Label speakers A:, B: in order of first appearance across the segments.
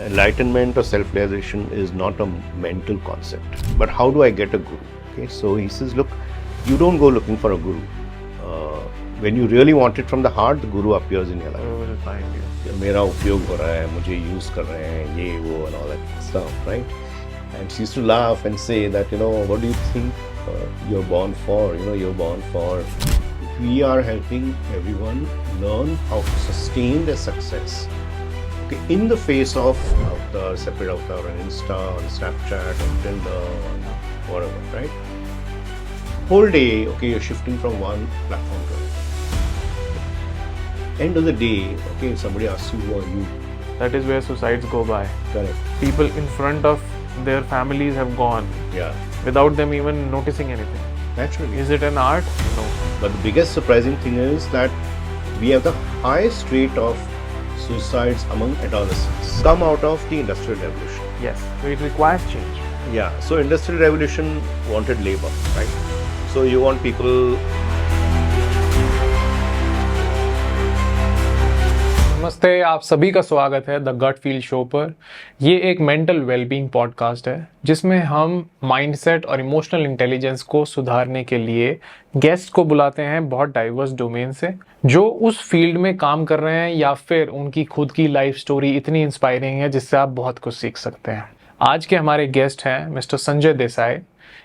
A: enlightenment or self-realization is not a mental concept. But how do I get a guru? Okay, so he says, look, you don't go looking for a guru. When you really want it from the heart, the guru appears in your life.
B: Guru will find you.
A: मेरा उपयोग हो रहा है, मुझे use कर रहे हैं, ये वो and all that stuff, right? And she used to laugh and say that, what do you think you're born for? You're born for. We are helping everyone learn how to sustain their success. Okay, in the face of avatar, separate avatar on Insta, on Snapchat, on Tinder, on whatever, right? Whole day, okay, you're shifting from one platform to another. End of the day, okay, if somebody asks you who are you,
B: That is where suicides go by.
A: correct?
B: People in front of their families have gone
A: Yeah,
B: without them even noticing anything.
A: naturally.
B: Is it an art? No.
A: But the biggest surprising thing is that we have the highest rate of suicides among adolescents come out of the Industrial Revolution.
B: Yes. So it requires change.
A: Yeah, so Industrial Revolution wanted labor, right? So you want people.
B: नमस्ते, आप सभी का स्वागत है the gut feel show पर। ये एक mental wellbeing podcast है जिसमें हम माइंडसेट और इमोशनल इंटेलिजेंस को सुधारने के लिए गेस्ट को बुलाते हैं बहुत डाइवर्स डोमेन से, जो उस फील्ड में काम कर रहे हैं या फिर उनकी खुद की लाइफ स्टोरी इतनी इंस्पायरिंग है जिससे आप बहुत कुछ सीख सकते हैं। आज के हमारे गेस्ट हैं mister Sanjay Desai.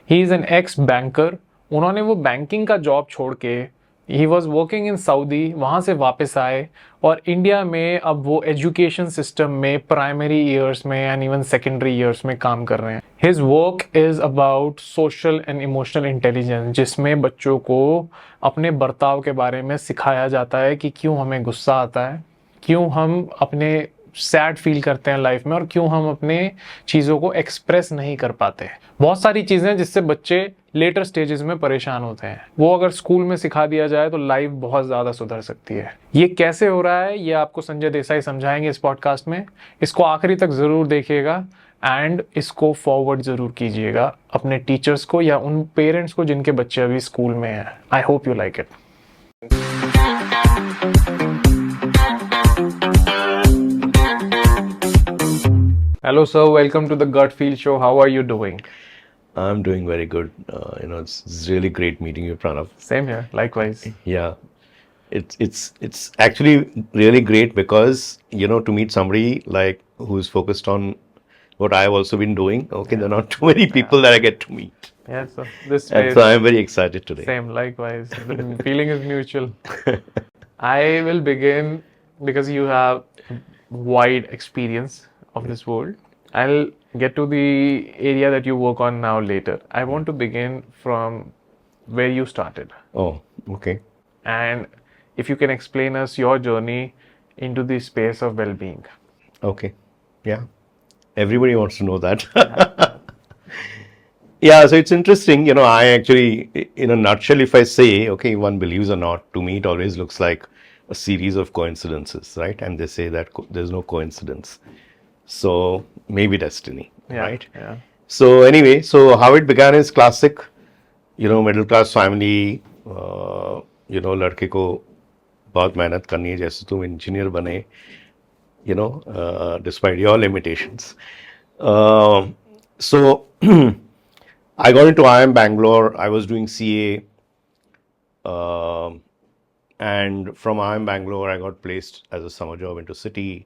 B: He is an x banker. उन्होंने वो बैंकिंग का जॉब छोड़ के he was working in Saudi, वहाँ से वापस आए और इंडिया में अब वो एजुकेशन सिस्टम में प्राइमरी ईयर्स में एंड इवन सेकेंडरी ईयर्स में काम कर रहे हैं। His work is about social and emotional intelligence, जिसमें बच्चों को अपने बर्ताव के बारे में सिखाया जाता है कि क्यों हमें गुस्सा आता है, क्यों हम अपने सैड फील करते हैं लाइफ में और क्यों हम अपने चीज़ों को एक्सप्रेस नहीं कर पाते। बहुत सारी चीज़ें जिससे बच्चे लेटर स्टेजेस में परेशान होते हैं, वो अगर स्कूल में सिखा दिया जाए तो लाइफ बहुत ज़्यादा सुधर सकती है। ये कैसे हो रहा है ये आपको संजय देसाई समझाएंगे इस पॉडकास्ट में। इसको आखिरी तक ज़रूर देखिएगा एंड इसको फॉरवर्ड ज़रूर कीजिएगा अपने टीचर्स को या उन पेरेंट्स को जिनके बच्चे अभी स्कूल में हैं। I hope you like it. Hello sir, welcome to the Gut Feel Show. How are you doing?
A: I'm doing very good. It's really great meeting you, Pranav.
B: Same here, likewise.
A: Yeah, it's actually really great because to meet somebody like who's focused on what I've also been doing. Okay, there are not too many people that I get to meet,
B: Yes, sir. This
A: and
B: way,
A: so I'm very excited today.
B: same, likewise. The feeling is mutual. I will begin because you have wide experience of this world. I'll get to the area that you work on now later. I want to begin from where you started.
A: Oh, okay.
B: And if you can explain us your journey into the space of well-being.
A: Okay. Yeah. Everybody wants to know that. Yeah, so it's interesting. I actually, in a nutshell, if I say, okay, one believes or not, to me, it always looks like a series of coincidences, right? And they say that there's no coincidence. So maybe destiny,
B: Yeah,
A: right?
B: yeah.
A: So anyway, so how it began is classic, middle class family, लड़के को बहुत मेहनत करनी है जैसे तुम engineer बने, despite your limitations. So I got into IIM Bangalore. I was doing CA, and from IIM Bangalore, I got placed as a summer job into City.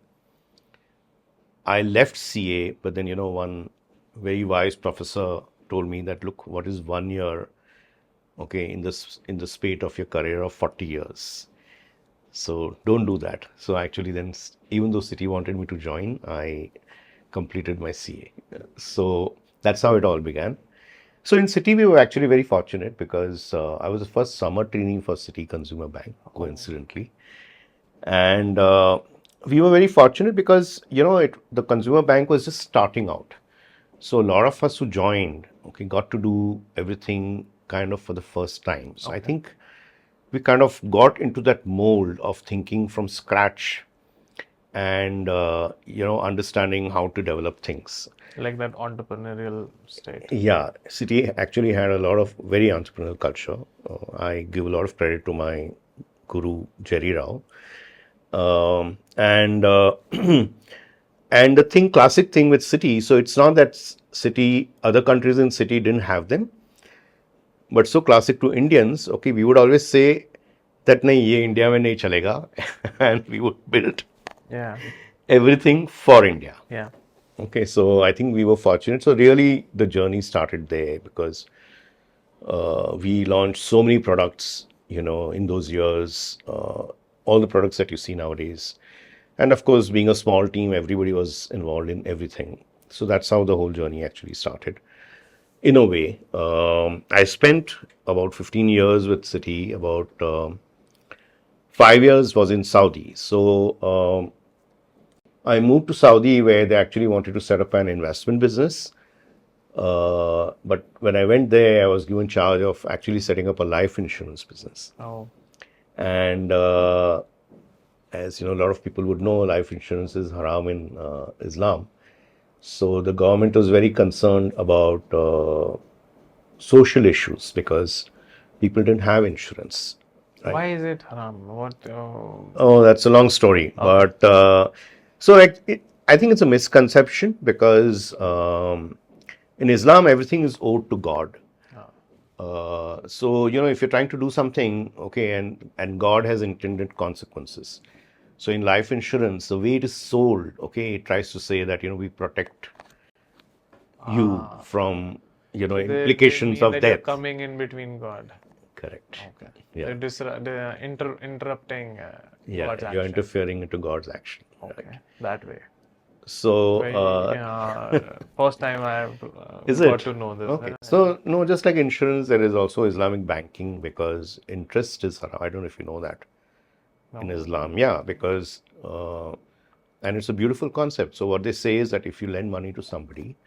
A: I left CA, but then one very wise professor told me that, look, what is 1 year, okay, in the spate of your career of 40 years. So don't do that. So actually then, even though City wanted me to join, I completed my CA. So that's how it all began. So in City, we were actually very fortunate because I was the first summer trainee for City Consumer Bank, coincidentally. And we were very fortunate because, the consumer bank was just starting out. So a lot of us who joined, okay, got to do everything kind of for the first time. So I think we kind of got into that mold of thinking from scratch and, understanding how to develop things.
B: Like that entrepreneurial state.
A: Yeah, City actually had a lot of very entrepreneurial culture. I give a lot of credit to my guru, Jerry Rao. And And the classic thing with city, so it's not that city, other countries in city didn't have them, but so classic to Indians, okay, we would always say that nahi, ye India mein nahi chalega, and we would build
B: Yeah.
A: everything for India.
B: Yeah.
A: Okay, so I think we were fortunate. So really, the journey started there because we launched so many products, in those years. All the products that you see nowadays, and of course, being a small team, everybody was involved in everything. So that's how the whole journey actually started. In a way, I spent about 15 years with Citi. About 5 years was in Saudi. So I moved to Saudi where they actually wanted to set up an investment business. But when I went there, I was given charge of actually setting up a life insurance business.
B: Oh.
A: And as you know, a lot of people would know, life insurance is haram in Islam. So the government was very concerned about social issues because people didn't have insurance. Right?
B: Why is it haram? What?
A: Oh, that's a long story. But so I think it's a misconception because in Islam, everything is owed to God. So, if you're trying to do something, okay, and God has intended consequences. So in life insurance, the way it is sold, okay, it tries to say that, we protect you from, implications
B: mean
A: of
B: that you're
A: death.
B: coming in between God.
A: Correct.
B: Okay.
A: Yeah.
B: They're interrupting
A: Yeah,
B: God's
A: you're
B: action.
A: interfering into God's action.
B: Okay.
A: Right.
B: That way.
A: So,
B: First time I've
A: is
B: got
A: it?
B: to know this.
A: Okay. So, no, just like insurance, there is also Islamic banking because interest is haram. I don't know if you know that in Islam. Yeah, because, and it's a beautiful concept. So, what they say is that if you lend money to somebody,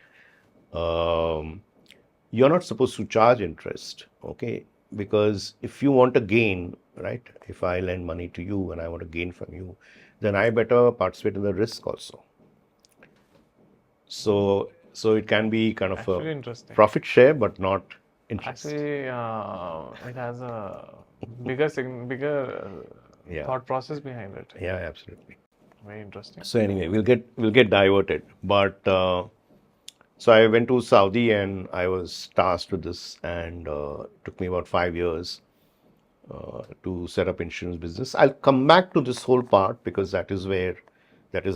A: you're not supposed to charge interest, okay? Because if you want a gain, right? If I lend money to you and I want to gain from you, then I better participate in the risk also. So it can be kind of
B: Actually
A: a
B: interesting.
A: profit share, but not interest.
B: Actually, it has a bigger
A: Yeah.
B: thought process behind it.
A: Yeah, absolutely.
B: Very interesting.
A: So anyway, we'll get diverted. But so I went to Saudi and I was tasked with this, and took me about 5 years to set up insurance business. I'll come back to this whole part because that is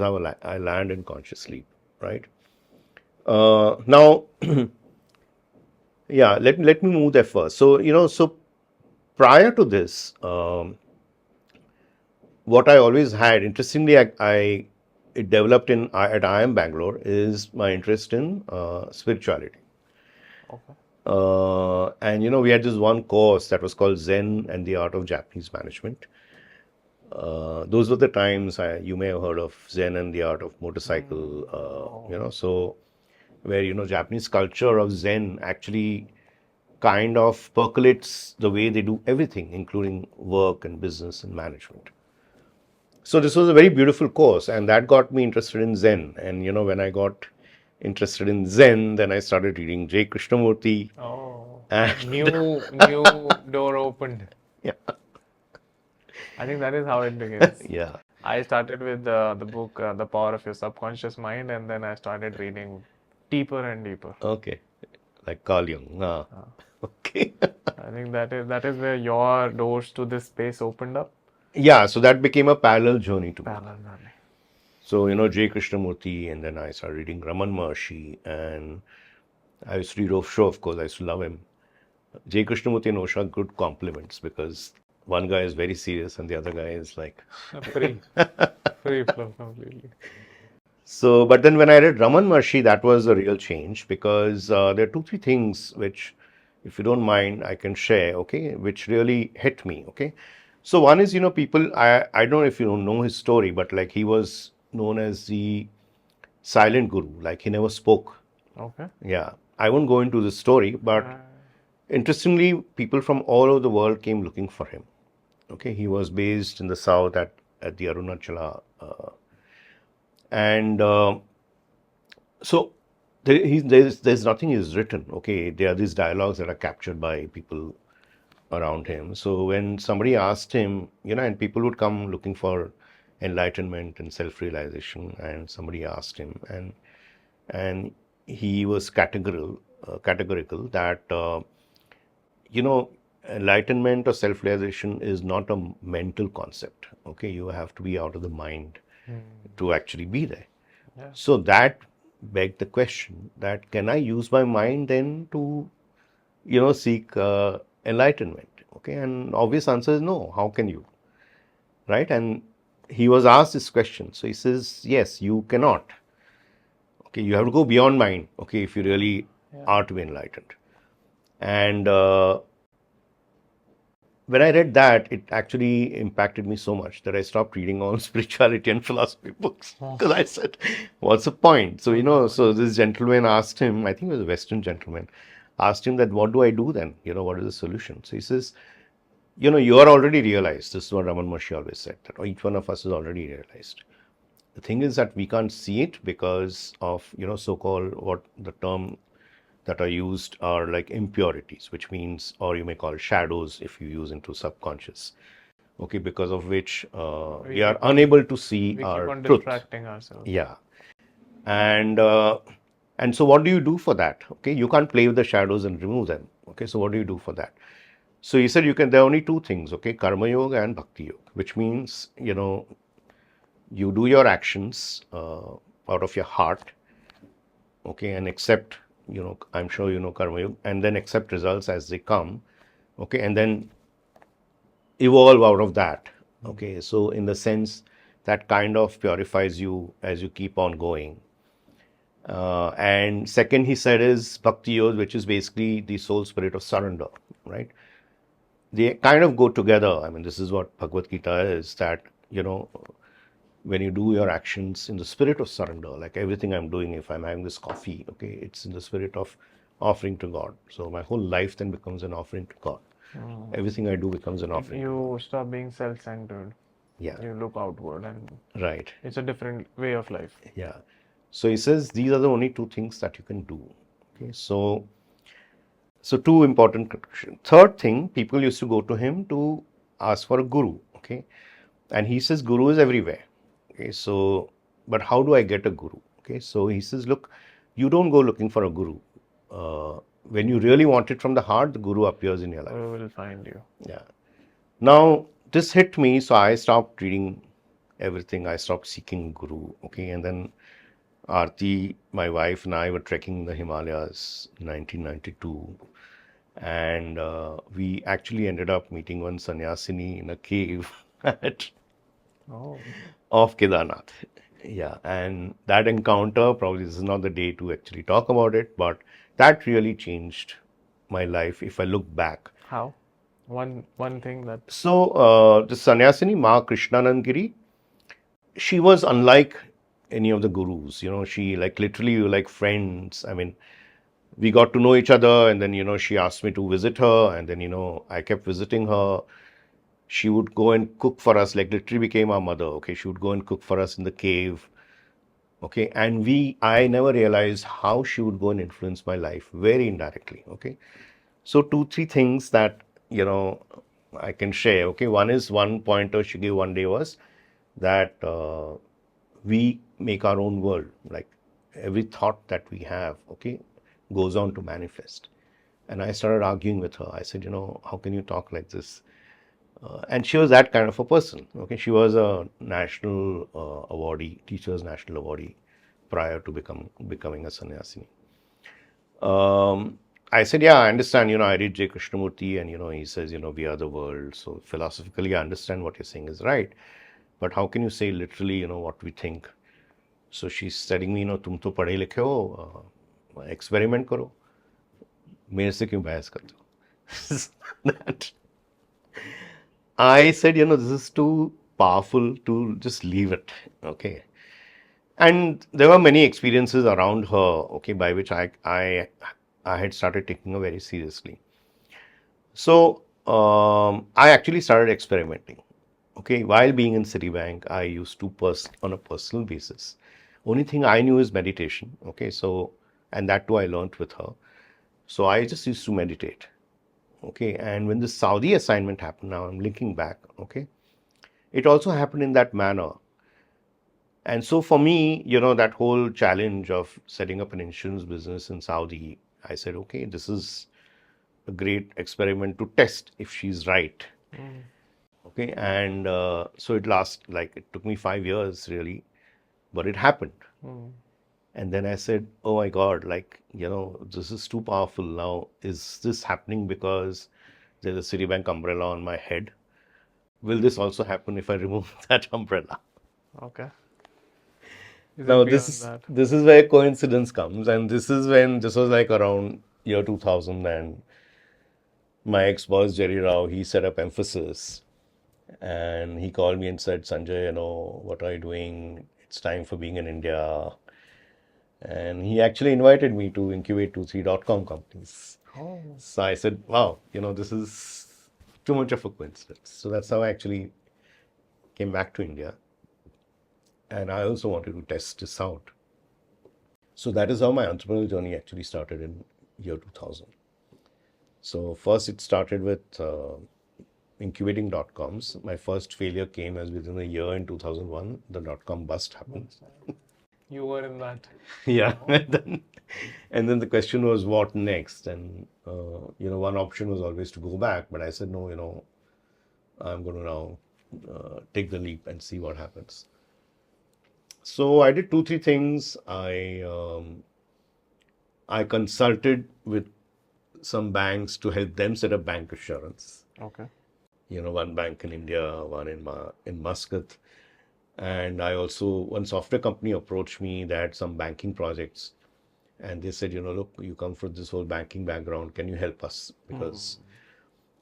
A: how I land in conscious sleep, right? Now, yeah, let me move there first. So so prior to this, what I always had, interestingly, it developed at IIM Bangalore, is my interest in spirituality.
B: Okay.
A: And we had this one course that was called Zen and the Art of Japanese Management. Those were the times you may have heard of Zen and the Art of Motorcycle. So where Japanese culture of Zen actually kind of percolates the way they do everything, including work and business and management. So this was a very beautiful course, and that got me interested in Zen. And when I got interested in Zen, then I started reading J. Krishnamurti.
B: Oh,
A: And
B: new door opened.
A: yeah,
B: I think that is how it begins.
A: yeah,
B: I started with the book The Power of Your Subconscious Mind, and then I started reading deeper and deeper.
A: okay, like Carl Jung. Okay.
B: I think that is where your doors to this space opened up.
A: Yeah, so that became a parallel journey to me.
B: Parallel learning.
A: So, J. Krishnamurti, and then I started reading Raman Maharshi, and I used to read Osho, of course, I used to love him. J. Krishnamurti and Osho are good compliments because one guy is very serious and the other guy is like...
B: Free flow completely.
A: So, but then when I read Raman Maharshi, that was a real change because there are 2-3 things which, if you don't mind, I can share, okay, which really hit me, okay. So one is, people, I don't know if you don't know his story, but like he was known as the silent guru, like he never spoke.
B: Okay.
A: Yeah, I won't go into the story, but interestingly, people from all over the world came looking for him. Okay, he was based in the south at the Arunachala, and so there's nothing is written. Okay, there are these dialogues that are captured by people around him. So when somebody asked him, and people would come looking for enlightenment and self-realization, and somebody asked him, and he was categorical that you know, enlightenment or self-realization is not a mental concept. Okay, you have to be out of the mind to actually be there.
B: Yeah.
A: So that begged the question that can I use my mind then to, seek enlightenment? Okay, and obvious answer is no. How can you? Right? And he was asked this question. So he says, yes, you cannot. Okay, you have to go beyond mind. Okay, if you really are to be enlightened. And when I read that, it actually impacted me so much that I stopped reading all spirituality and philosophy books because I said, what's the point? So, so this gentleman asked him, I think it was a Western gentleman, asked him that, what do I do then? What is the solution? So he says, you are already realized. This is what Raman Maharshi always said, that each one of us is already realized. The thing is that we can't see it because of, so-called what the term that are used are like impurities, which means, or you may call shadows if you use into subconscious. Okay, because of which we are unable to see
B: we
A: our
B: keep on
A: truth.
B: distracting ourselves.
A: Yeah, and so what do you do for that? Okay, you can't play with the shadows and remove them. Okay, so what do you do for that? So he said there are only two things. Okay, karma yoga and bhakti yoga, which means you do your actions out of your heart. Okay, and accept, I'm sure karma yoga, and then accept results as they come. Okay, and then evolve out of that. Okay, so in the sense that kind of purifies you as you keep on going. And second, he said, is bhakti yoga, which is basically the soul spirit of surrender, right? They kind of go together. I mean, this is what Bhagavad Gita is, that when you do your actions in the spirit of surrender, like everything I'm doing, if I'm having this coffee, okay, it's in the spirit of offering to God. So my whole life then becomes an offering to God. Everything I do becomes an offering.
B: You stop being self-centered.
A: Yeah.
B: You look outward, and
A: Right.
B: it's a different way of life.
A: Yeah. So he says these are the only two things that you can do. Okay. So two important conclusions. Third thing, people used to go to him to ask for a guru. Okay. And he says guru is everywhere. Okay. So, but how do I get a guru? Okay. So he says, look, you don't go looking for a guru. When you really want it from the heart, the guru appears in your life.
B: We will find you.
A: Yeah. Now, this hit me, so I stopped reading everything. I stopped seeking guru. Okay. And then Aarti, my wife, and I were trekking in the Himalayas in 1992. And we actually ended up meeting one sannyasini in a cave of Kedarnath. Yeah, and that encounter, probably this is not the day to actually talk about it, but that really changed my life if I look back.
B: How? One thing that...
A: So, the sannyasini, Ma Krishnanand Giri, she was unlike any of the gurus. She literally we were like friends. I mean, we got to know each other, and then she asked me to visit her, and then I kept visiting her. She would go and cook for us, like literally became our mother. Okay, she would go and cook for us in the cave. Okay, and I never realized how she would go and influence my life very indirectly. Okay, so 2-3 things that I can share. Okay, one pointer she gave one day was that we make our own world. Like every thought that we have, okay, goes on to manifest. And I started arguing with her. I said, how can you talk like this? And she was that kind of a person. Okay, she was a national awardee, teachers national awardee, prior to becoming a sannyasini. I said, yeah, I understand. I read J. Krishnamurti, and he says, we are the world. So philosophically, I understand what you're saying is right. But how can you say literally, what we think? So she's telling me, तुम तो पढ़े लिखे हो, experiment करो, मेरे से क्यों बहस करते हो? That I said, this is too powerful to just leave it. Okay. And there were many experiences around her, okay, by which I had started taking her very seriously. So I actually started experimenting. Okay, while being in Citibank, I used to on a personal basis. Only thing I knew is meditation. Okay, so, and that too I learned with her. So I just used to meditate. Okay, and when the Saudi assignment happened, now I'm linking back. Okay, it also happened in that manner. And so for me, that whole challenge of setting up an insurance business in Saudi, I said, okay, this is a great experiment to test if she's right. Okay. And so it took me 5 years really, but it happened. And then I said, oh my God, this is too powerful now. Is this happening because there's a Citibank umbrella on my head? Will this also happen if I remove that umbrella?
B: Okay. Is
A: Now
B: it beyond that?
A: this is where coincidence comes, and this was like around year 2000, and my ex-boss Jerry Rao, he set up Emphasis, and he called me and said, Sanjay, what are you doing? It's time for being in India. And he actually invited me to incubate 23.com companies.
B: Oh,
A: So I said, wow, this is too much of a coincidence. So that's how I actually came back to India. And I also wanted to test this out. So that is how my entrepreneurial journey actually started in year 2000. So first it started with incubating dot-coms. My first failure came as within a year in 2001, the dot-com bust happened.
B: you were in that.
A: Yeah. And then the question was what next? And, one option was always to go back. But I said, no, I'm going to now take the leap and see what happens. So I did 2, 3 things. I consulted with some banks to help them set up bank assurance.
B: Okay.
A: One bank in India, one in Muscat. And I also, one software company approached me that had some banking projects. And they said, look, you come from this whole banking background. Can you help us? Because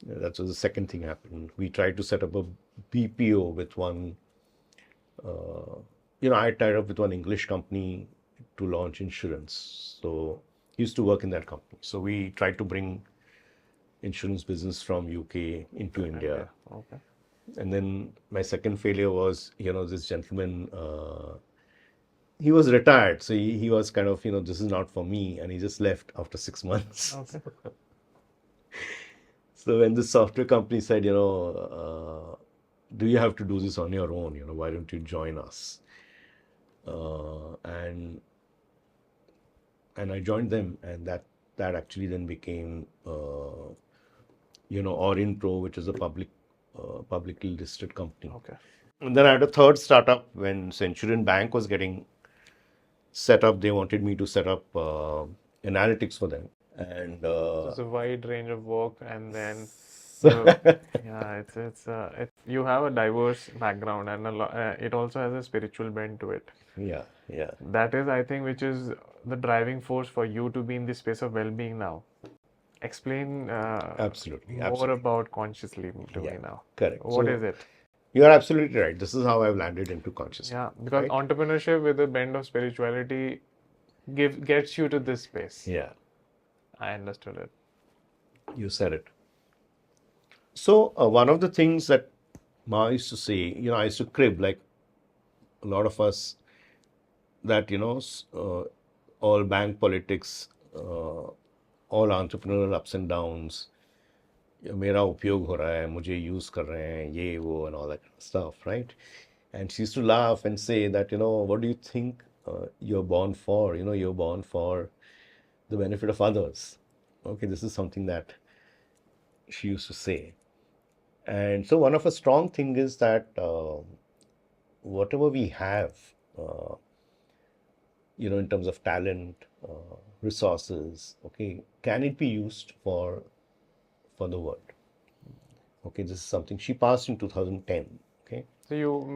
A: that was the second thing happened. We tried to set up a BPO with one, I tied up with one English company to launch insurance. So he used to work in that company. So we tried to bring insurance business from UK into India.
B: Okay.
A: And then my second failure was, this gentleman, he was retired. So he was kind of, this is not for me. And he just left after 6 months.
B: Okay.
A: So when the software company said, do you have to do this on your own? Why don't you join us? And I joined them, and that actually then became, Orient Pro, which is a publicly listed company.
B: Okay.
A: And then I had a third startup when Centurion Bank was getting set up. They wanted me to set up analytics for them. And
B: It's a wide range of work, and then you have a diverse background, and it also has a spiritual bent to it.
A: yeah.
B: That is, I think, which is the driving force for you to be in this space of well-being now. Explain
A: Absolutely.
B: more about conscious living to me now.
A: Correct.
B: What is it?
A: You are absolutely right. This is how I've landed into consciousness.
B: Yeah, because entrepreneurship with a bend of spirituality gets you to this space.
A: Yeah.
B: I understood it.
A: You said it. So one of the things that Ma used to say, I used to crib like a lot of us that, all bank politics, all entrepreneurial ups and downs, मेरा उपयोग हो रहा है, मुझे use कर रहे हैं, ये वो and all that kind of stuff, right? And she used to laugh and say that, what do you think you're born for? You're born for the benefit of others. Okay, this is something that she used to say. And so one of a strong thing is that whatever we have, in terms of talent, resources, okay, can it be used for the world? Okay, this is something she passed in 2010. Okay.
B: So you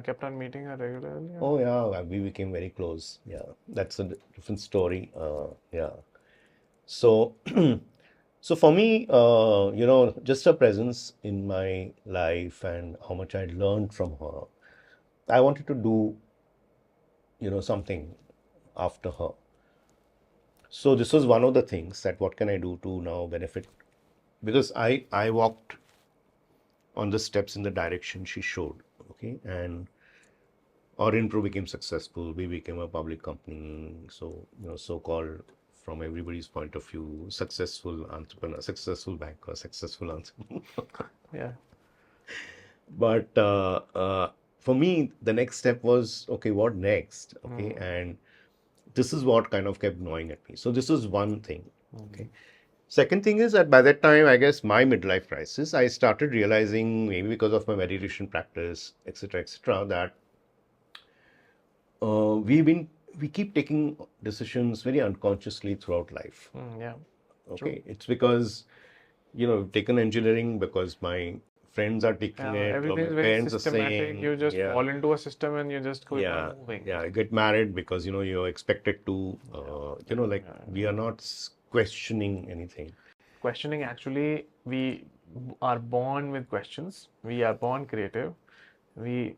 B: kept on meeting her regularly?
A: Oh yeah, we became very close. Yeah, that's a different story. Yeah. So, so for me, just her presence in my life and how much I learned from her, I wanted to do, something after her. So this was one of the things that what can I do to now benefit? Because I walked on the steps in the direction she showed. Okay, and Orient Pro became successful. We became a public company. So, so-called from everybody's point of view, successful entrepreneur, successful banker, successful entrepreneur.
B: Yeah.
A: But for me, the next step was, okay, what next? Okay, and this is what kind of kept gnawing at me. So this is one thing. Okay. Second thing is that by that time, I guess my midlife crisis, I started realizing, maybe because of my meditation practice, etc., that we keep taking decisions very unconsciously throughout life.
B: Yeah.
A: Okay, it's because we've taken engineering because my friends are taking
B: Yeah,
A: it, or
B: everything
A: my
B: is very
A: parents are
B: systematic.
A: saying,
B: You just
A: yeah,
B: fall into a system and you just keep
A: yeah,
B: on moving.
A: yeah, get married because you're expected to, like we are not questioning anything.
B: Questioning, actually, we are born with questions. We are born creative. We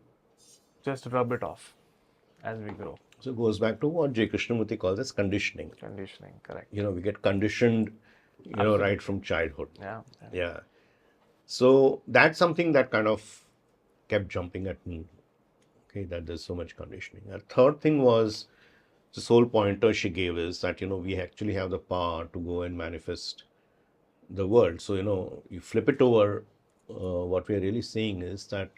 B: just rub it off as we grow.
A: So it goes back to what J. Krishnamurti calls as conditioning.
B: Conditioning, correct.
A: We get conditioned,
B: Absolutely.
A: right from childhood.
B: Yeah.
A: Yeah. So that's something that kind of kept jumping at me. Okay, that there's so much conditioning. A third thing was this whole pointer she gave is that, we actually have the power to go and manifest the world. So, you flip it over, what we're really saying is that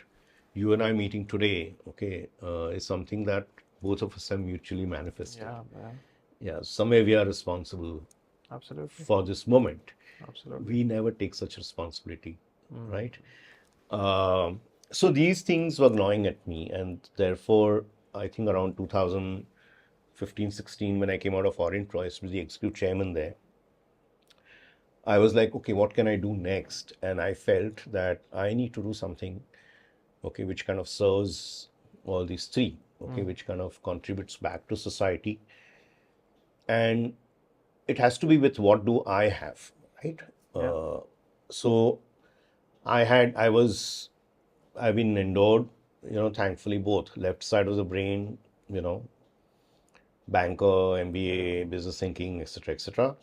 A: you and I meeting today, okay, is something that both of us have mutually manifested.
B: Yeah.
A: Yeah, somewhere we are responsible
B: Absolutely.
A: for this moment.
B: Absolutely.
A: We never take such responsibility, right? So these things were gnawing at me, and therefore, I think around 2015, 16, when I came out of Orient Pro, I was the executive chairman there. I was like, okay, what can I do next? And I felt that I need to do something, okay, which kind of serves all these three, okay, which kind of contributes back to society. And it has to be with what do I have, right? So I've been endowed, thankfully both left side of the brain, banker, MBA, business thinking, etc.,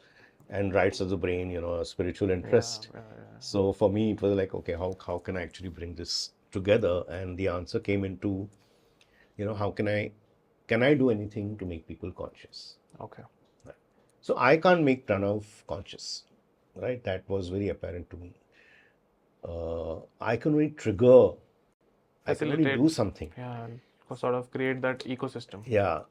A: and right side of the brain, a spiritual interest.
B: Yeah.
A: So for me, it was like, okay, how can I actually bring this together? And the answer came into, how can I do anything to make people conscious?
B: Okay.
A: So I can't make Pranav conscious, right? That was very apparent to me. I can only trigger, I can only do something.
B: Yeah, sort of create that ecosystem.
A: Yeah,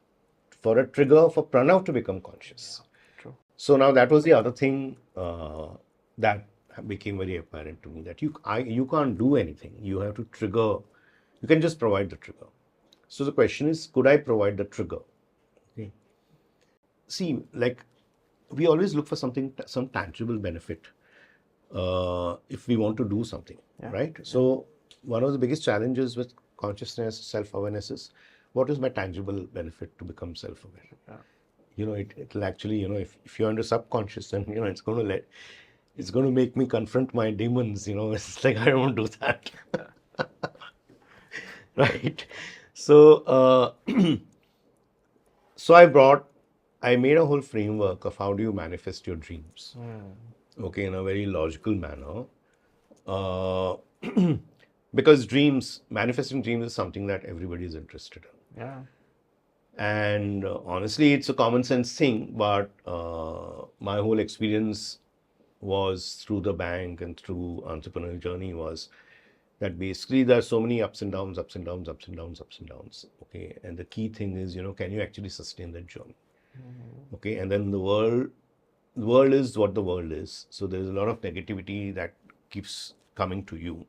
A: for a trigger for Pranav to become conscious.
B: True.
A: So now that was the other thing that became very apparent to me, that you can't do anything. You have to trigger. You can just provide the trigger. So the question is, could I provide the trigger? Okay. See, like we always look for something, some tangible benefit if we want to do something, right? So one of the biggest challenges with consciousness, self-awareness is, what is my tangible benefit to become self-aware? It'll actually, if you're under subconscious, then, it's going to make me confront my demons, it's like, I don't want to do that. Right? So, so I made a whole framework of how do you manifest your dreams, okay, in a very logical manner. Because manifesting dreams is something that everybody is interested in.
B: Yeah.
A: And honestly, it's a common sense thing, but my whole experience was through the bank and through entrepreneurial journey was that basically there are so many ups and downs, ups and downs, ups and downs, ups and downs. Okay, and the key thing is, can you actually sustain that journey? Okay, and then the world is what the world is. So there's a lot of negativity that keeps coming to you.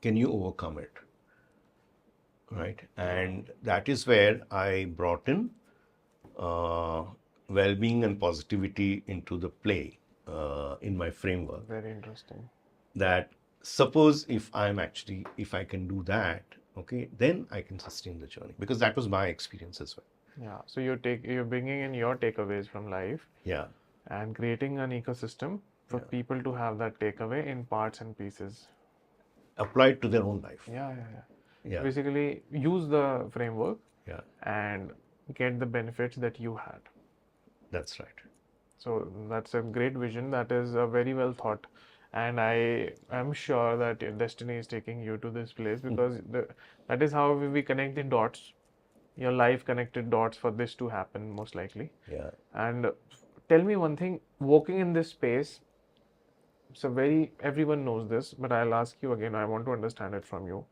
A: Can you overcome it? Right, and that is where I brought in well-being and positivity into the play in my framework.
B: Very interesting.
A: That suppose if I can do that, okay, then I can sustain the journey, because that was my experience as well.
B: Yeah. So you're bringing in your takeaways from life.
A: Yeah.
B: And creating an ecosystem for people to have that takeaway in parts and pieces.
A: Applied to their own life.
B: Yeah.
A: Yeah.
B: Basically, use the framework.
A: Yeah.
B: And get the benefits that you had.
A: That's right.
B: So that's a great vision. That is very well thought. And I am sure that your destiny is taking you to this place, because that is how we connect the dots. Your life connected dots for this to happen, most likely.
A: Yeah.
B: And tell me one thing, walking in this space, everyone knows this, but I'll ask you again, I want to understand it from you.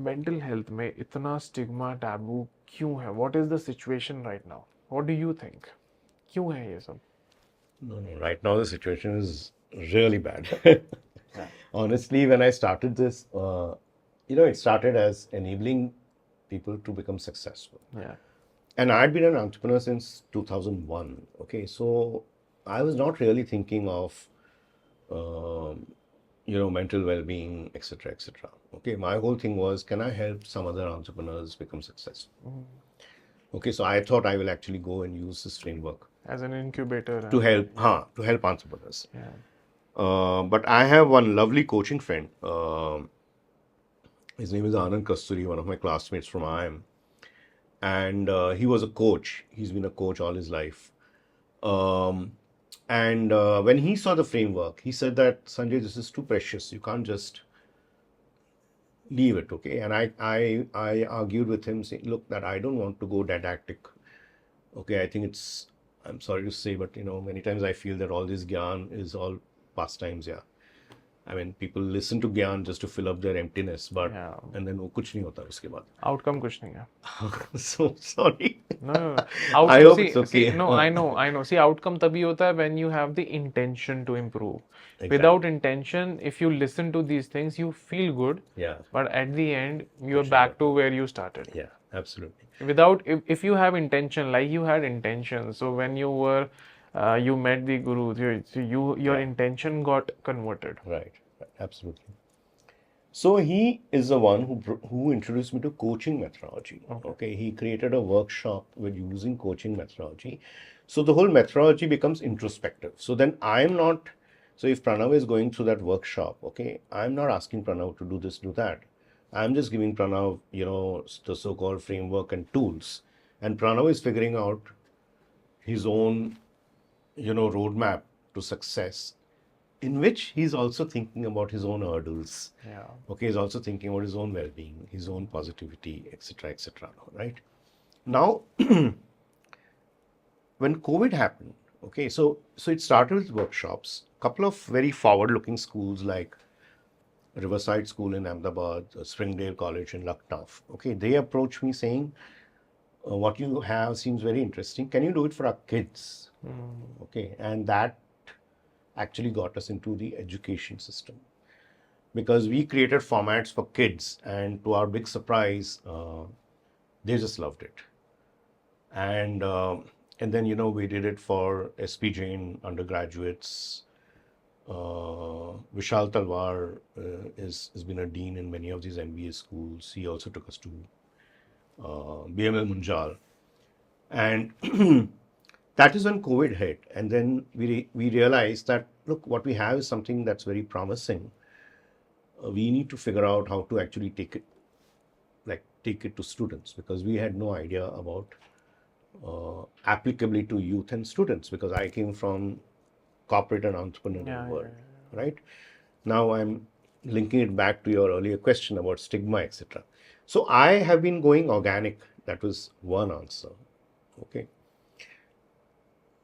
B: Mental health में इतना stigma taboo क्यों है? What is the situation right now? What do you think? क्यों है ये सब?
A: No, no, right now the situation is really bad.
B: Yeah.
A: Honestly, when I started this, it started as enabling people to become successful.
B: Yeah.
A: And I'd been an entrepreneur since 2001. Okay, so I was not really thinking of, mental well-being, etc., etc. Okay, my whole thing was, can I help some other entrepreneurs become successful? Okay, so I thought I will actually go and use this framework
B: As an incubator.
A: to help entrepreneurs.
B: Yeah.
A: But I have one lovely coaching friend. His name is Anand Kasturi, one of my classmates from IIM. And he was a coach. He's been a coach all his life. And when he saw the framework, he said that, Sanjay, this is too precious. You can't just leave it, okay? And I argued with him, saying, look, that I don't want to go didactic. Okay, I think I'm sorry to say, but many times I feel that all this gyan is all pastimes, yeah. I mean, people listen to gyan just to fill up their emptiness, but
B: Yeah.
A: and then वो कुछ नहीं होता उसके बाद.
B: Outcome कुछ नहीं है.
A: So sorry.
B: No.
A: I hope it's okay.
B: No, I know. See, outcome तभी होता है when you have the intention to improve.
A: Exactly.
B: Without intention, if you listen to these things, you feel good.
A: Yeah.
B: But at the end, you're back to where you started.
A: Yeah, absolutely.
B: If you have intention, like you had intention, so when you were, you met the guru, your intention got converted.
A: Right, absolutely. So he is the one who introduced me to coaching methodology. Okay, he created a workshop with using coaching methodology. So the whole methodology becomes introspective. So then I'm not. So if Pranav is going through that workshop, okay, I'm not asking Pranav to do this, do that. I'm just giving Pranav, the so-called framework and tools, and Pranav is figuring out his own, roadmap to success, in which he's also thinking about his own hurdles.
B: Yeah.
A: Okay, he's also thinking about his own well-being, his own positivity, etc., etc. Right? Now, when COVID happened, okay, so it started with workshops. Couple of very forward-looking schools like Riverside School in Ahmedabad, Springdale College in Lucknow. Okay, they approached me saying, what you have seems very interesting. Can you do it for our kids? Okay, and that actually got us into the education system, because we created formats for kids, and to our big surprise, they just loved it. And then we did it for SP Jain undergraduates. Vishal Talwar has been a dean in many of these MBA schools. He also took us to BML Munjal. And that is when COVID hit. And then we realized that, look, what we have is something that's very promising. We need to figure out how to actually take it to students, because we had no idea about applicability to youth and students, because I came from corporate and entrepreneurial world, right? Now I'm linking it back to your earlier question about stigma, etc. So I have been going organic. That was one answer. Okay.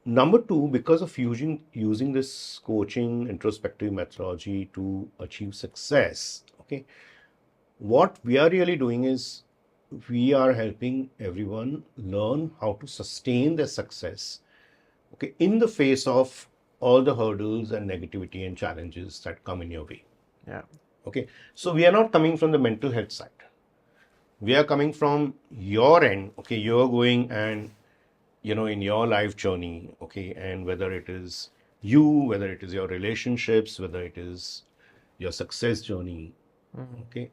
A: Number two, because of using this coaching introspective methodology to achieve success, okay, what we are really doing is we are helping everyone learn how to sustain their success, okay, in the face of all the hurdles and negativity and challenges that come in your way.
B: Yeah.
A: Okay. So we are not coming from the mental health side. We are coming from your end. Okay. You're going and, in your life journey, okay, and whether it is you, whether it is your relationships, whether it is your success journey, okay,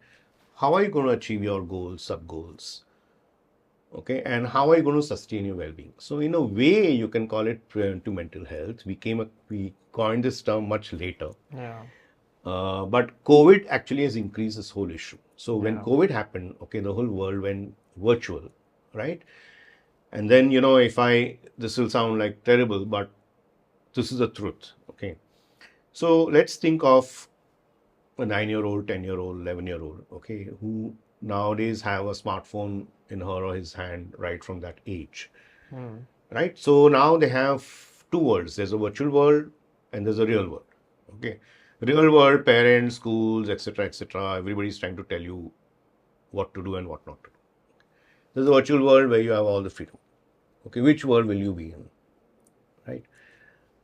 A: how are you going to achieve your goals, sub goals? Okay, and how are you going to sustain your well-being? So in a way, you can call it preventive mental health. We coined this term much later.
B: Yeah.
A: But COVID actually has increased this whole issue. So when COVID happened, okay, the whole world went virtual, right? And then, this will sound like terrible, but this is the truth, okay? So let's think of a 9-year-old, 10-year-old, 11-year-old, okay, who nowadays have a smartphone in her or his hand right from that age, right? So now they have two worlds. There's a virtual world and there's a real world, okay? Real world, parents, schools, etc., etc. Everybody's trying to tell you what to do and what not to do. There's a virtual world where you have all the freedom. Okay, which world will you be in? Right.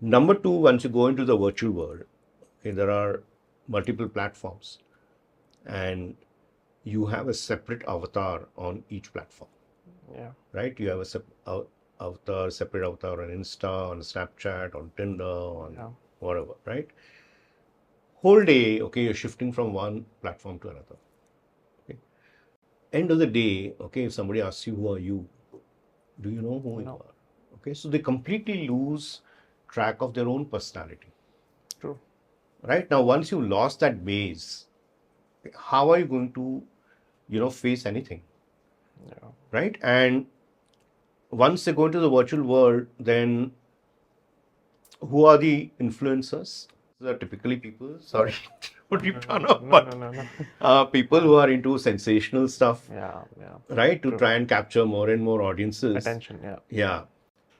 A: Number two, once you go into the virtual world, okay, there are multiple platforms, and you have a separate avatar on each platform.
B: Yeah.
A: Right? You have a separate avatar on Insta, on Snapchat, on Tinder, on whatever, right? Whole day, okay, you're shifting from one platform to another. Okay. End of the day, okay, if somebody asks you, who are you? Do you know who you are? Okay, so they completely lose track of their own personality.
B: True.
A: Right? Now, once you lost that base, how are you going to, face anything?
B: Yeah.
A: Right? And once they go into the virtual world, then who are the influencers? These are typically people, sorry, people who are into sensational stuff,
B: Yeah.
A: right? To try and capture more and more audiences.
B: Attention. Yeah.
A: Yeah.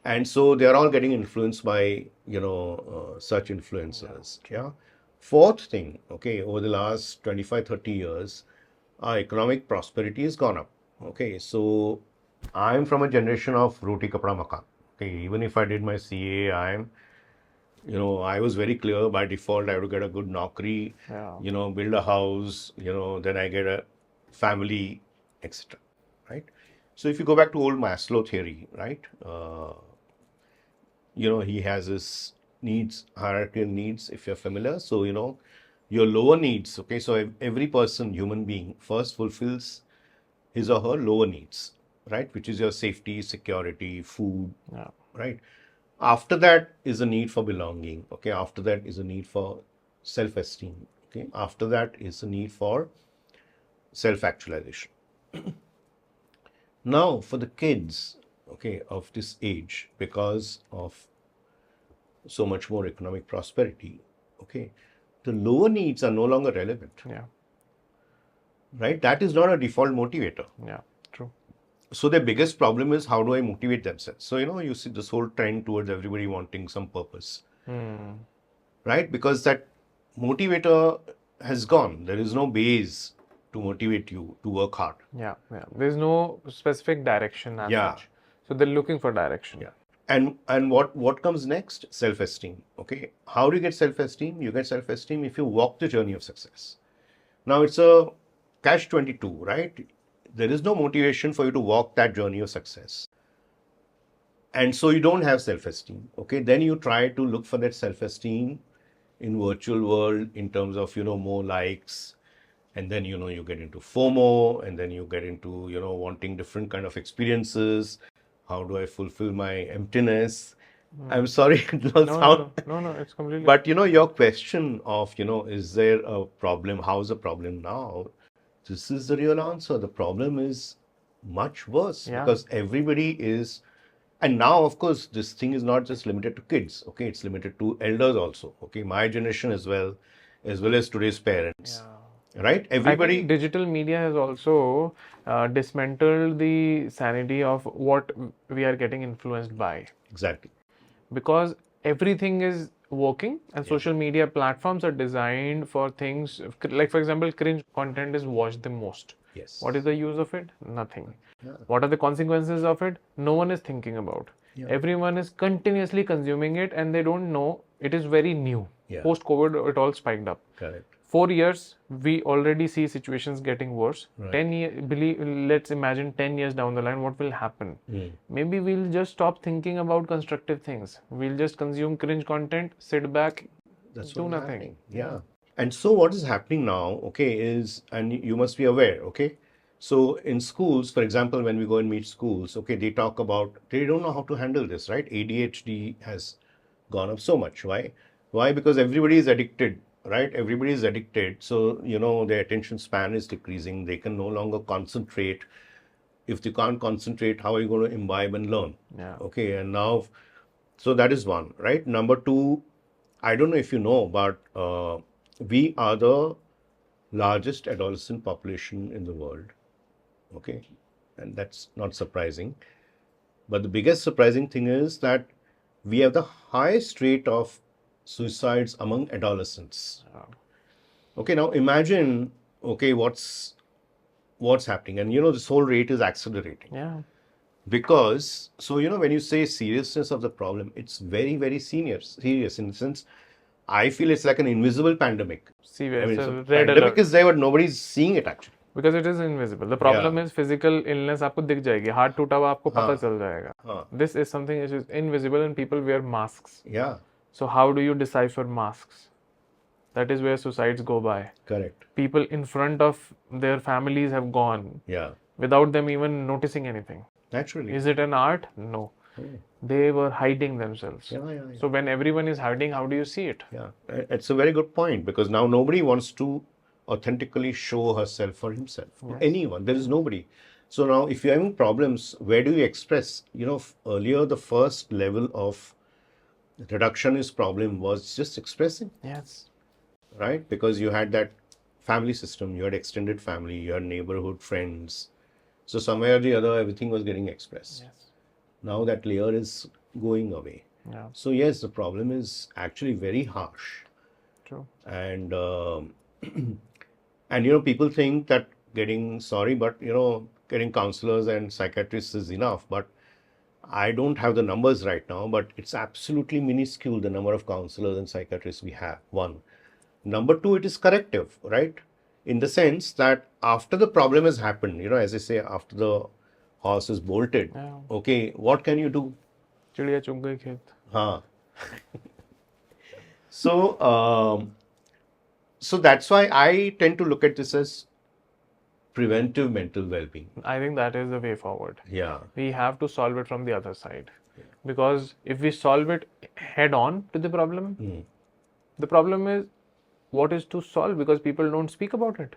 A: And so they're all getting influenced by, such influencers. Yeah. Fourth thing, okay, over the last 25, 30 years, our economic prosperity has gone up. Okay. So I'm from a generation of roti kapda makan. Okay. Even if I did my CA, I was very clear by default I would get a good naukri, build a house, then I get a family, etc. Right? So if you go back to old Maslow theory, right? He has his needs, hierarchical needs, if you're familiar. So, your lower needs, okay? So every person, human being, first fulfills his or her lower needs, right? Which is your safety, security, food, right? After that is a need for belonging. Okay. After that is a need for self-esteem. Okay. After that is a need for self-actualization. Now, for the kids, okay, of this age, because of so much more economic prosperity, okay, the lower needs are no longer relevant.
B: Yeah.
A: Right? That is not a default motivator.
B: Yeah. True.
A: So their biggest problem is, how do I motivate themselves? So, you see this whole trend towards everybody wanting some purpose, right? Because that motivator has gone. There is no base to motivate you to work hard.
B: Yeah. There's no specific direction as such. So they're looking for direction.
A: Yeah. And what comes next? Self-esteem. Okay. How do you get self-esteem? You get self-esteem if you walk the journey of success. Now it's a catch-22, right? There is no motivation for you to walk that journey of success. And so you don't have self-esteem. Okay. Then you try to look for that self-esteem in virtual world in terms of, more likes. And then, you get into FOMO, and then you get into, wanting different kind of experiences. How do I fulfill my emptiness? I'm sorry.
B: No, it's completely.
A: But, your question of, is there a problem? How's the problem now? This is the real answer. The problem is much worse because everybody is, and now, of course, this thing is not just limited to kids. Okay, it's limited to elders also. Okay, my generation as well as today's parents. Right? Everybody.
B: I think digital media has also dismantled the sanity of what we are getting influenced by.
A: Exactly.
B: Because everything is working, and social media platforms are designed for things like, for example, cringe content is watched the most.
A: Yes.
B: What is the use of it? Nothing. What are the consequences of it? No one is thinking about. Everyone is continuously consuming it, and they don't know it is very new. Post-COVID, it all spiked up.
A: Correct.
B: 4 years, we already see situations getting worse. 10 years, let's imagine 10 years down the line, what will happen? Maybe we'll just stop thinking about constructive things. We'll just consume cringe content, sit back, do nothing.
A: Yeah. And so what is happening now, okay, is, and you must be aware, okay, so in schools, for example, when we go and meet schools, okay, they talk about, they don't know how to handle this, right? ADHD has gone up so much. Why? Because everybody is addicted. Right? Everybody is addicted. So, their attention span is decreasing. They can no longer concentrate. If they can't concentrate, how are you going to imbibe and learn? Okay. And now, so that is one, right? Number two, I don't know if you know, but we are the largest adolescent population in the world. Okay. And that's not surprising. But the biggest surprising thing is that we have the highest rate of suicides among adolescents. Okay, now imagine, okay, what's what's happening. And, this whole rate is accelerating.
B: Yeah.
A: Because, so, when you say seriousness of the problem, it's very, very serious in the sense, I feel it's like an invisible pandemic.
B: Severe.
A: I mean,
B: It's
A: it's
B: a
A: a
B: red
A: pandemic
B: alert.
A: is there, but nobody's seeing it actually.
B: Because it is invisible. The problem is physical illness आपको दिख जाएगी. Heart टूटा हुआ आपको पता चल जाएगा. This is something which is invisible and people wear masks.
A: Yeah.
B: So how do you decipher masks? That is where suicides go by.
A: Correct.
B: People in front of their families have gone.
A: Yeah.
B: Without them even noticing anything.
A: Naturally.
B: Is it an art? No. They were hiding themselves.
A: Yeah.
B: So when everyone is hiding, how do you see it?
A: Yeah. It's a very good point, because now nobody wants to authentically show herself or himself.
B: Yes.
A: Anyone. There is nobody. So now if you're having problems, where do you express? Earlier the first level of reductionist problem was just expressing.
B: Yes.
A: Right? Because you had that family system, you had extended family, you had neighborhood friends. So somewhere or the other, everything was getting expressed.
B: Yes.
A: Now that layer is going away.
B: Yeah.
A: So yes, the problem is actually very harsh.
B: True.
A: And and people think that getting counselors and psychiatrists is enough, but I don't have the numbers right now, but it's absolutely minuscule, the number of counselors and psychiatrists we have. One. Number two, it is corrective, right? In the sense that after the problem has happened, as I say, after the horse is bolted, okay, what can you do?
B: चिड़िया चुग गई खेत.
A: हाँ. So that's why I tend to look at this as preventive mental well-being.
B: I think that is the way forward.
A: Yeah.
B: We have to solve it from the other side. Because if we solve it head on to the problem, the problem is what is to solve, because people don't speak about it.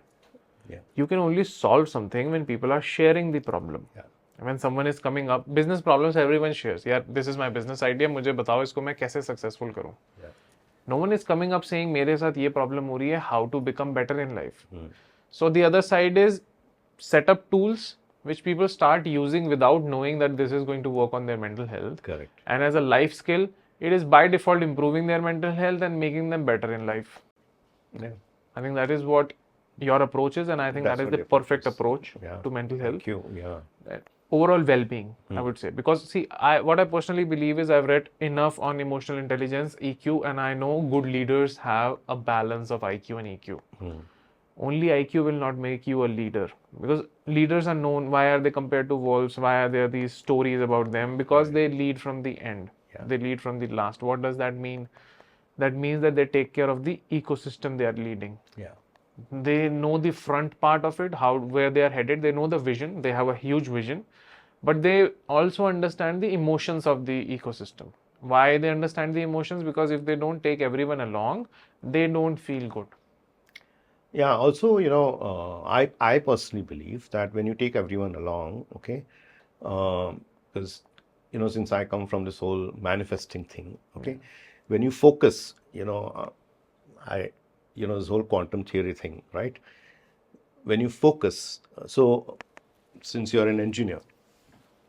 A: Yeah.
B: You can only solve something when people are sharing the problem.
A: Yeah.
B: When someone is coming up, business problems everyone shares. Yeah, this is my business idea. मुझे बताओ इसको मैं कैसे successful करूँ.
A: Yeah.
B: No one is coming up saying मेरे साथ ये problem हो रही है. How to become better in life. So the other side is set up tools which people start using without knowing that this is going to work on their mental health.
A: Correct.
B: And as a life skill, it is by default improving their mental health and making them better in life.
A: Yeah.
B: I think that is what your approach is, and I think that is the perfect approach to mental health.
A: Thank you. Yeah.
B: Overall well-being, I would say. Because see, what I personally believe is I've read enough on emotional intelligence, EQ, and I know good leaders have a balance of IQ and EQ. Only IQ will not make you a leader, because leaders are known. Why are they compared to wolves? Why are there these stories about them? Because they lead from the end. They lead from the last. What does that mean? That means that they take care of the ecosystem they are leading.
A: Yeah.
B: They know the front part of it, where they are headed. They know the vision. They have a huge vision, but they also understand the emotions of the ecosystem. Why they understand the emotions? Because if they don't take everyone along, they don't feel good.
A: Yeah. Also, I personally believe that when you take everyone along, okay, because since I come from this whole manifesting thing, okay, when you focus, this whole quantum theory thing, right? When you focus, so since you're an engineer,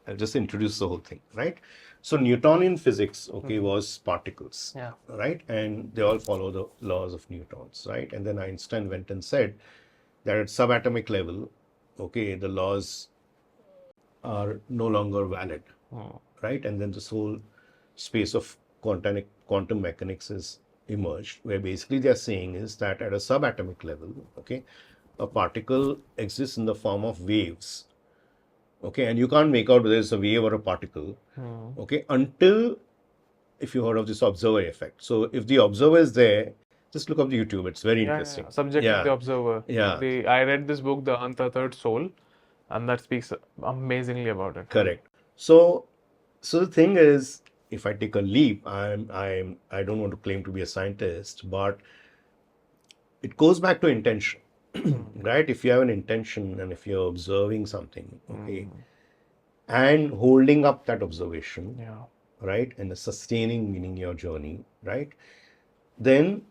A: I'll just introduce the whole thing, right? So Newtonian physics, okay, was particles, right? And they all follow the laws of Newton's, right? And then Einstein went and said that at subatomic level, okay, the laws are no longer valid, right? And then this whole space of quantum mechanics is emerged, where basically they are saying is that at a subatomic level, okay, a particle exists in the form of waves, okay, and you can't make out whether it's a wave or a particle, okay, until, if you heard of this observer effect. So if the observer is there, just look up the YouTube, it's very interesting.
B: Subject of the observer.
A: Yeah.
B: I read this book, The Untethered Soul, and that speaks amazingly about it.
A: Correct. So the thing is, if I take a leap, I don't want to claim to be a scientist, but it goes back to intention, right? If you have an intention and if you're observing something, okay, and holding up that observation, right, and sustaining, meaning your journey, right, then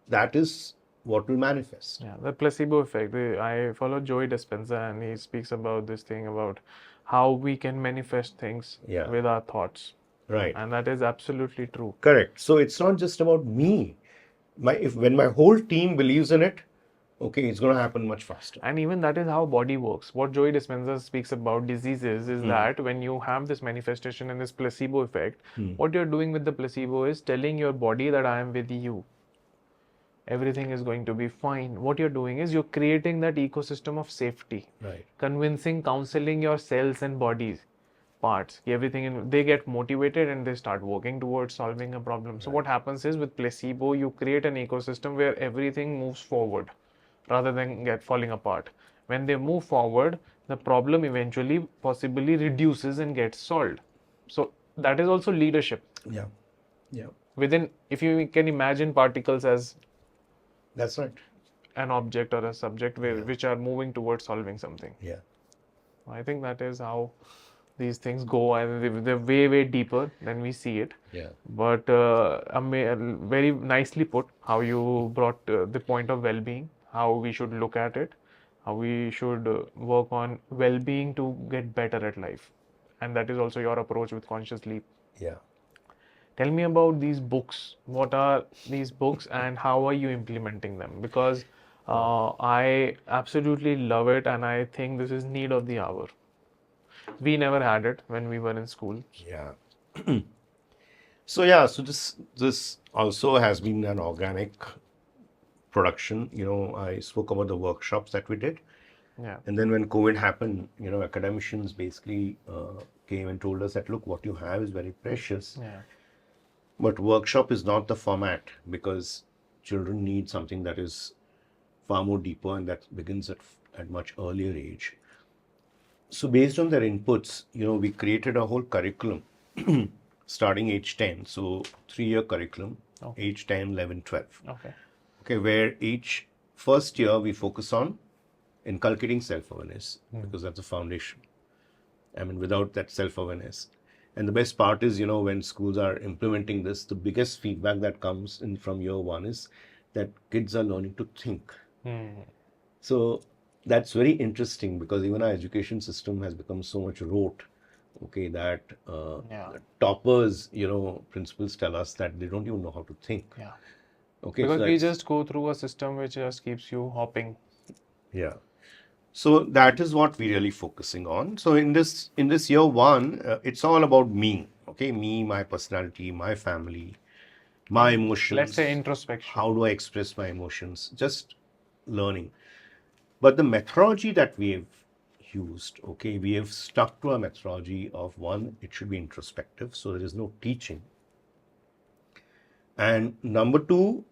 A: that is what will manifest.
B: Yeah, the placebo effect. I follow Joey Dispenza, and he speaks about this thing about how we can manifest things with our thoughts.
A: Right.
B: And that is absolutely true.
A: Correct. So it's not just about me. When my whole team believes in it, okay, it's going to happen much faster.
B: And even that is how body works. What Joey Dispenza speaks about diseases is that when you have this manifestation and this placebo effect, what you're doing with the placebo is telling your body that I am with you. Everything is going to be fine. What you're doing is you're creating that ecosystem of safety.
A: Right.
B: Convincing, counseling your cells and bodies parts, everything, they get motivated and they start working towards solving a problem. So what happens is with placebo, you create an ecosystem where everything moves forward rather than get falling apart. When they move forward, the problem eventually possibly reduces and gets solved. So that is also leadership.
A: Yeah. Yeah.
B: Within, if you can imagine particles as
A: That's right.
B: an object or a subject which are moving towards solving something.
A: Yeah.
B: I think that is how these things go, and they're way, way deeper than we see it.
A: Yeah.
B: But very nicely put how you brought the point of well-being, how we should look at it, how we should work on well-being to get better at life. And that is also your approach with Conscious Leap.
A: Yeah.
B: Tell me about these books. What are these books and how are you implementing them? Because I absolutely love it and I think this is need of the hour. We never had it when we were in school.
A: Yeah. So this also has been an organic production. I spoke about the workshops that we did.
B: Yeah.
A: And then when COVID happened, academicians basically came and told us that, look, what you have is very precious.
B: Yeah.
A: But workshop is not the format because children need something that is far more deeper and that begins at much earlier age. So based on their inputs, we created a whole curriculum starting age 10. So 3-year curriculum, age 10, 11, 12. Okay, where each first year we focus on inculcating self-awareness because that's the foundation. I mean, without that self-awareness. And the best part is, when schools are implementing this, the biggest feedback that comes in from year 1 is that kids are learning to think. So that's very interesting because even our education system has become so much rote, okay, that the toppers, principals tell us that they don't even know how to think.
B: Yeah.
A: Okay,
B: Because
A: so
B: we just go through a system which just keeps you hopping.
A: Yeah. So that is what we're really focusing on. So in this year 1, it's all about me. Okay, me, my personality, my family, my emotions.
B: Let's say introspection.
A: How do I express my emotions? Just learning. But the methodology that we have used, okay, we have stuck to a methodology of 1, it should be introspective, so there is no teaching. And number 2,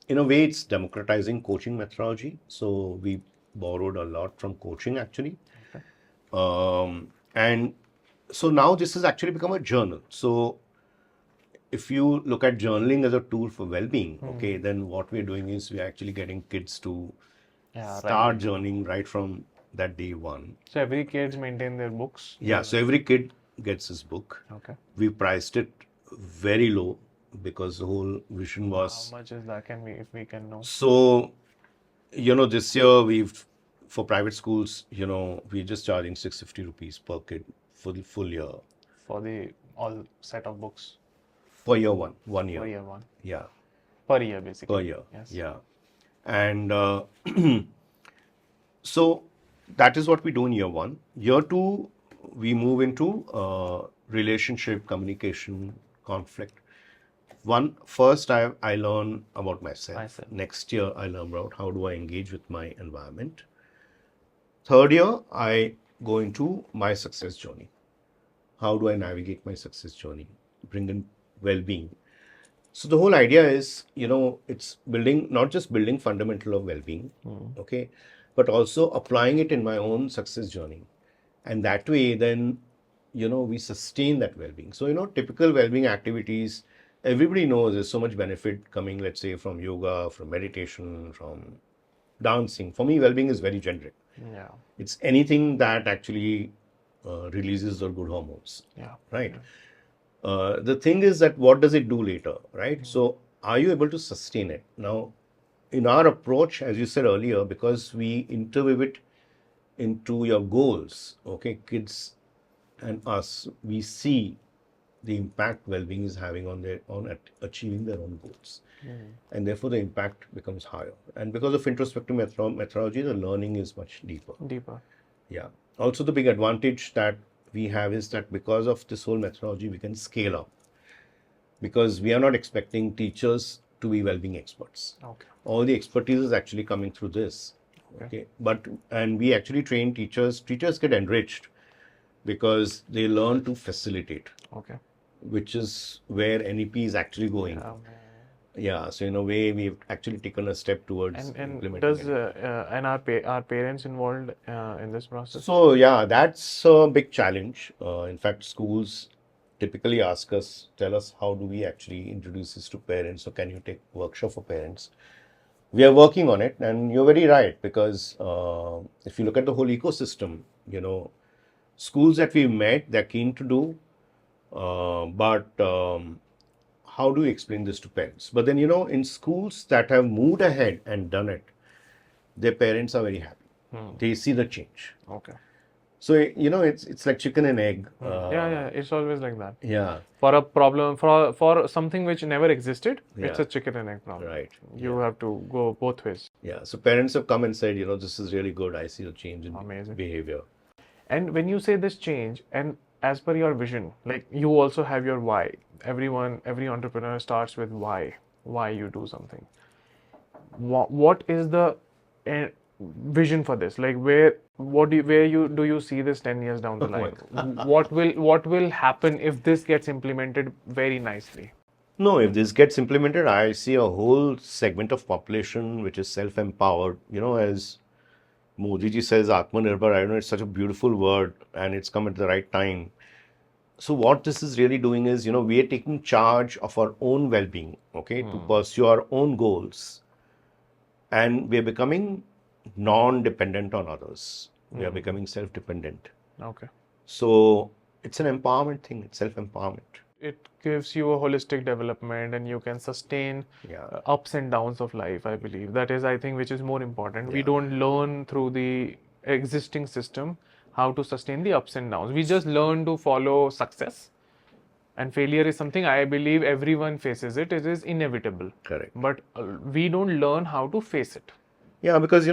A: in a way, it's democratizing coaching methodology. So we borrowed a lot from coaching actually. And so now this has actually become a journal. So if you look at journaling as a tool for well-being, okay, then what we're doing is we're actually getting kids to start journaling right from that day 1.
B: So every kids maintain their books?
A: Yeah, so every kid gets his book.
B: Okay.
A: We priced it very low because the whole vision was...
B: How much is that, if we can know?
A: So, this year for private schools, we're just charging 650 rupees per kid for the full year.
B: For the all set of books?
A: For year 1 year.
B: For year 1?
A: Yeah.
B: Per year, basically.
A: Per year,
B: yes.
A: Yeah. And so that is what we do in year 1. Year 2, we move into relationship, communication, conflict. First I learn about myself. Next year, I learn about how do I engage with my environment. Third year, I go into my success journey. How do I navigate my success journey? Bring in well-being. So the whole idea is, it's not just building fundamental of well-being, okay, but also applying it in my own success journey. And that way, then, we sustain that well-being. So, typical well-being activities, everybody knows there's so much benefit coming, let's say, from yoga, from meditation, from dancing. For me, well-being is very generic.
B: Yeah.
A: It's anything that actually releases the good hormones.
B: Yeah.
A: Right. Yeah. The thing is that what does it do later, right? So are you able to sustain it? Now, in our approach, as you said earlier, because we interweave it into your goals, okay, kids and us, we see the impact well-being is having on achieving their own goals, and therefore the impact becomes higher. And because of introspective methodology, the learning is much deeper.
B: Deeper.
A: Yeah. Also, the big advantage that we have is that because of this whole methodology, we can scale up, because we are not expecting teachers to be well-being experts.
B: Okay.
A: All the expertise is actually coming through this. Okay. And we actually train teachers. Teachers get enriched because they learn to facilitate,
B: Okay.
A: which is where NEP is actually going. Yeah, so in a way, we've actually taken a step towards
B: And
A: implementing
B: does
A: it.
B: and are parents involved in this process?
A: So yeah, that's a big challenge. In fact, schools typically ask us, tell us how do we actually introduce this to parents? So can you take workshop for parents? We are working on it, and you're very right, because if you look at the whole ecosystem, schools that we've met, they're keen to do, but how do you explain this to parents? But then, in schools that have moved ahead and done it, their parents are very happy. They see the change.
B: Okay.
A: So, it's like chicken and egg.
B: Yeah, it's always like that.
A: Yeah,
B: For a problem, for something which never existed, it's
A: Yeah.
B: a chicken and egg problem.
A: right.
B: You have to go both ways.
A: Yeah, so parents have come and said, this is really good. I see the change in
B: Amazing.
A: behavior.
B: And when you say this change, and as per your vision, like you also have your why. Every entrepreneur starts with why you do something. What is the vision for this? Like where do you see this 10 years down the line? What will happen if this gets implemented very nicely?
A: No, if this gets implemented, I see a whole segment of population which is self-empowered. As Modi ji says, Atmanirbhar, I know it's such a beautiful word and it's come at the right time. So what this is really doing is, we are taking charge of our own well-being, okay, to pursue our own goals. And we are becoming non-dependent on others. We are becoming self-dependent.
B: Okay.
A: So it's an empowerment thing, it's self-empowerment.
B: It gives you a holistic development, and you can sustain ups and downs of life, I believe. That is, I think, which is more important. We don't learn through the existing system how to sustain the ups and downs. We just learn to follow success. And failure is something I believe everyone faces it. It is inevitable.
A: Correct.
B: But we don't learn how to face it.
A: Yeah, because, see,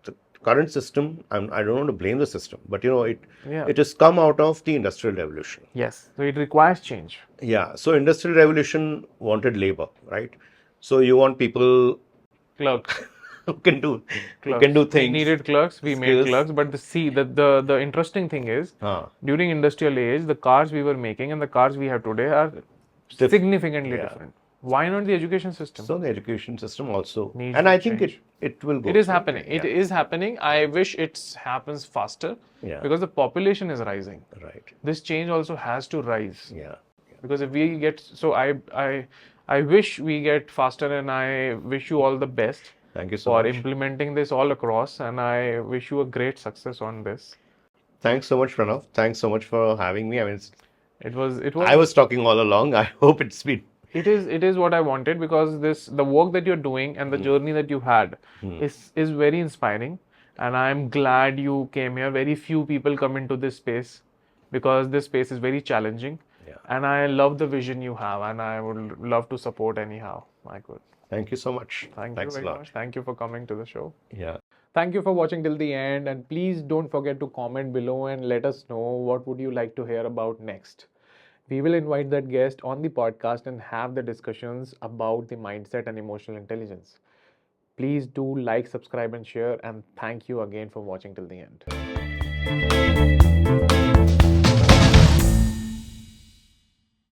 A: the current system, I don't want to blame the system, but, it has come out of the Industrial Revolution.
B: Yes. So it requires change.
A: Yeah. So Industrial Revolution wanted labor, right? So you want people
B: Clerks.
A: who can do things.
B: We needed clerks, we made
A: Skills.
B: clerks, but the interesting thing is, during industrial age, the cars we were making and the cars we have today are significantly different. Why not the education system?
A: So the education system also,
B: Needs
A: and
B: to
A: I think
B: change.
A: it will go.
B: It is
A: through.
B: happening. It is happening. I wish it happens faster because the population is rising.
A: Right.
B: This change also has to rise.
A: Yeah.
B: Because if we get, so I wish we get faster, and I wish you all the best.
A: Thank you so
B: for
A: much.
B: implementing this all across, and I wish you a great success on this.
A: Thanks so much, Pranav. Thanks so much for having me. I mean,
B: It was.
A: I was talking all along. I hope it's been.
B: It is what I wanted, because the work that you're doing and the journey that you had is very inspiring, and I'm glad you came here. Very few people come into this space because this space is very challenging, and I love the vision you have, and I would love to support anyhow I could.
A: Thank you so much.
B: Thanks
A: a
B: very
A: lot.
B: much. Thank you for coming to the show.
A: Yeah.
B: Thank you for watching till the end, and please don't forget to comment below and let us know what would you like to hear about next. We will invite that guest on the podcast and have the discussions about the mindset and emotional intelligence. Please do like, subscribe, and share, and thank you again for watching till the end.